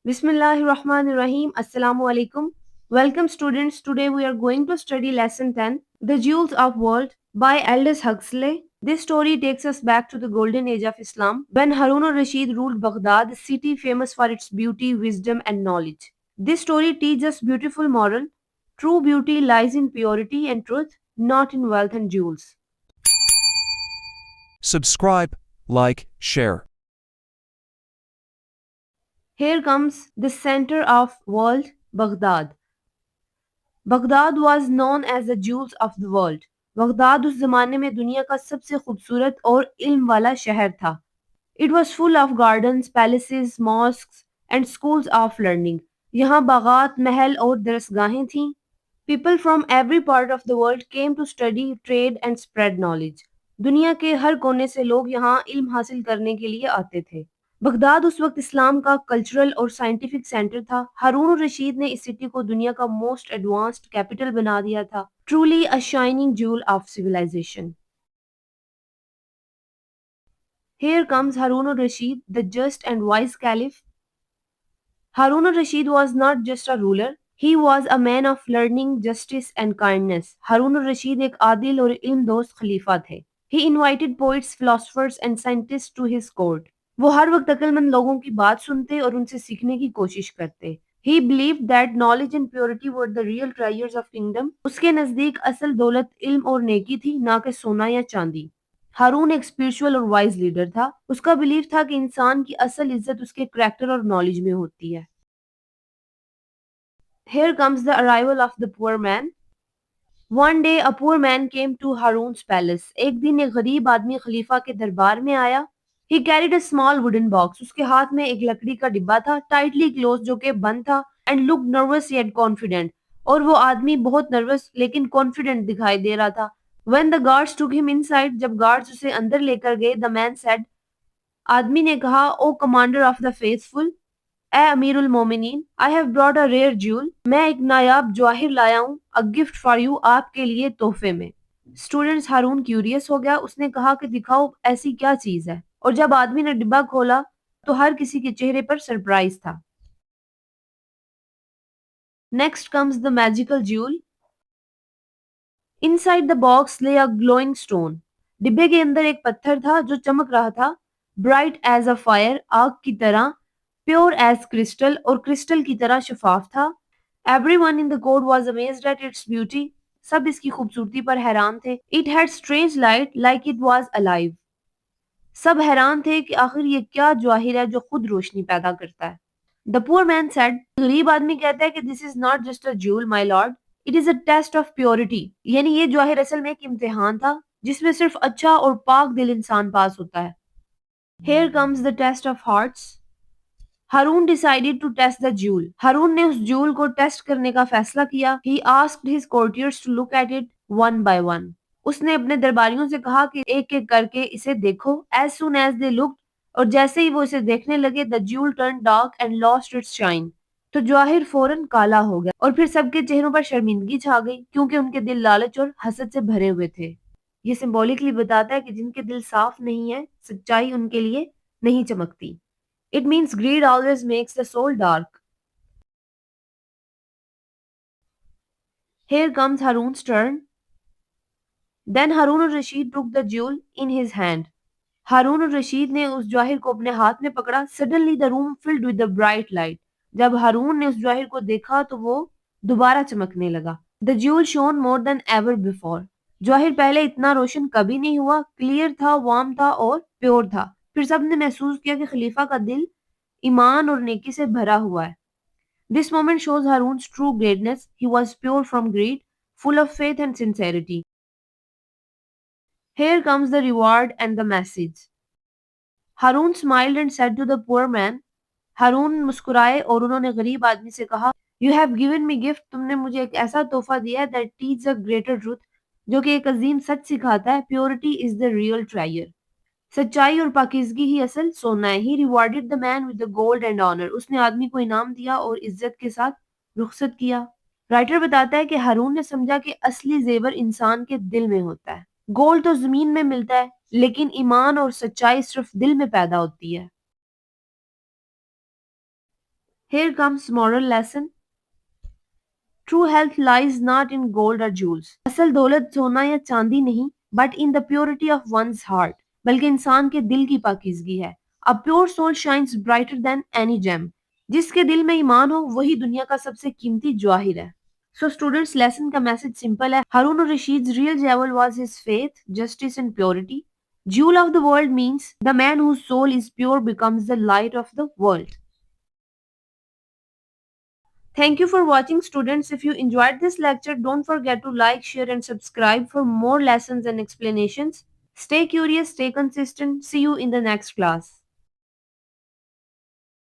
Bismillahirrahmanirrahim. Assalamu alaikum. Welcome students. Today we are going to study lesson 10, The Jewels of World by Aldous Huxley. This story takes us back to the golden age of Islam when Harun al-Rashid ruled Baghdad, a city famous for its beauty, wisdom and knowledge. This story teaches us beautiful moral. True beauty lies in purity and truth, not in wealth and jewels. Subscribe, like, share. Here comes the center of world, Baghdad. Baghdad was known as the jewels of the world. Baghdad उस जमाने में दुनिया का सबसे खूबसूरत और इल्म वाला शहर था. It was full of gardens, palaces, mosques and schools of learning. यहाँ बागात, महल और दरसगाहें थीं. People from every part of the world came to study, trade and spread knowledge. दुनिया के हर कोने से लोग यहाँ इल्म हासिल करने के लिए आते थे. बगदाद उस वक्त इस्लाम का कल्चरल और साइंटिफिक सेंटर था. हारून रशीद ने इस सिटी को दुनिया का मोस्ट एडवांस्ड कैपिटल बना दिया था. Truly a shining jewel of civilisation. Here comes Harun al-Rashid, the just and wise caliph. Harun al-Rashid was not just a ruler, he was a man of learning, justice and kindness. Harun al-Rashid एक आदिल और इल्म दोस्त खलीफा थे. He invited poets, philosophers and scientists to his court. वो हर वक्त अक्लमंद लोगों की बात सुनते और उनसे सीखने की कोशिश करते. He believed that knowledge and purity were the real treasures of kingdom. उसके नजदीक असल दौलत इल्म और नेकी थी, ना कि सोना या चांदी. हारून एक स्पिरिचुअल और वाइज लीडर था. उसका बिलीफ था कि इंसान की असल इज्जत उसके करैक्टर और नॉलेज में होती है. Here comes the arrival of the poor man. One day a poor man came to Harun's palace. एक दिन एक गरीब आदमी खलीफा के दरबार में आया. He carried a small wooden box. उसके हाथ में एक लकड़ी का डिब्बा था, tightly closed जो कि बंद था, and looked nervous yet confident. और वो आदमी बहुत नर्वस लेकिन कॉन्फिडेंट दिखाई दे रहा था. When the guards took him inside, जब गार्ड्स उसे अंदर लेकर गए, the man said, आदमी ने कहा, O commander of the faithful, ए अमीरुल मोमिनीन, I have brought a rare jewel, मैं एक नायाब जवाहिर लाया हूँ, अ गिफ्ट फॉर यू, आपके लिए तोहफे में. स्टूडेंट्स, हारून क्यूरियस हो गया. उसने कहा कि दिखाओ ऐसी क्या चीज है. और जब आदमी ने डिब्बा खोला तो हर किसी के चेहरे पर सरप्राइज था. Next comes the magical jewel. Inside the box ले अ ग्लोइंग स्टोन. डिब्बे के अंदर एक पत्थर था जो चमक रहा था. ब्राइट एज अ फायर, आग की तरह. प्योर एज क्रिस्टल, और क्रिस्टल की तरह शफाफ था. Everyone in the court was amazed at its beauty. सब इसकी खूबसूरती पर हैरान थे. It had strange light like it was alive. सब हैरान थे कि आखिर ये क्या जवाहिर है जो खुद रोशनी पैदा करता है. द पुअर मैन सेड, गरीब आदमी कहता है कि this is not just a jewel my lord, it is a test of purity. यानी ये जवाहिर असल में एक इम्तिहान था जिसमें सिर्फ अच्छा और पाक दिल इंसान पास होता है. Here comes the test of hearts. Haroon decided to test the jewel. हारून ने उस जूल को टेस्ट करने का फैसला किया. He asked his courtiers to look at it one by one. उसने अपने दरबारियों से कहा कि एक एक करके इसे देखो. As soon as they looked, और जैसे ही वो इसे देखने लगे, the jewel turned dark and lost its shine. तो जवाहिर फौरन काला हो गया और फिर सबके चेहरों पर शर्मिंदगी छा गई क्योंकि उनके दिल लालच और हसद से भरे हुए थे. ये सिंबॉलिकली बताता है कि जिनके दिल साफ नहीं है, सच्चाई उनके लिए नहीं चमकती. It means greed always makes the soul dark. Here comes Harun's turn. Then Harun al-Rashid took the jewel in his hand. हारून और रशीद ने उस जवाहिर को अपने हाथ में पकड़ा. Suddenly the room filled with the bright light. जब हारून ने उस जवाहिर को देखा तो वो दोबारा चमकने लगा. The jewel shone more than ever before. Jawahir पहले इतना रोशन कभी नहीं हुआ. क्लियर था, वार्म था और प्योर था. फिर सबने महसूस किया कि खलीफा का दिल ईमान और नेकी से भरा हुआ है. This moment shows Harun's true greatness. He was pure from greed, full of faith and sincerity. Here comes the reward and the message. Harun smiled and said to the poor man, हारून मुस्कुराए और उन्होंने गरीब आदमी से कहा, You have given me gift. तुमने मुझे एक ऐसा तोहफा दिया है that teaches a greater truth, जो कि एक अजीम सच सिखाता है. Purity is the real treasure. सच्चाई और पाकीज़गी ही असल सोना है. He rewarded the man with the gold and honor. उसने आदमी को इनाम दिया और इज्जत के साथ रुखसत किया. राइटर बताता है कि हारून ने समझा कि असली जेवर इंसान के दिल में होता है. गोल्ड तो जमीन में मिलता है, लेकिन ईमान और सच्चाई सिर्फ दिल में पैदा होती है. Here comes moral lesson. True health lies not in gold or jewels. असल दौलत सोना या चांदी नहीं, but in the purity of one's heart. बल्कि इंसान के दिल की पाकीज़गी है. A pure soul shines brighter than any gem. जिसके दिल में ईमान हो वही दुनिया का सबसे कीमती जवाहिर है. So students, lesson का मैसेज सिंपल है. Harun al-Rashid's real jewel was his faith, justice and purity. Jewel of the world means the man whose soul is pure becomes the light of the world. Thank you for watching, students. If you enjoyed this lecture, don't forget to like, share and subscribe for more lessons and explanations. Stay curious, stay consistent. See you in the next class.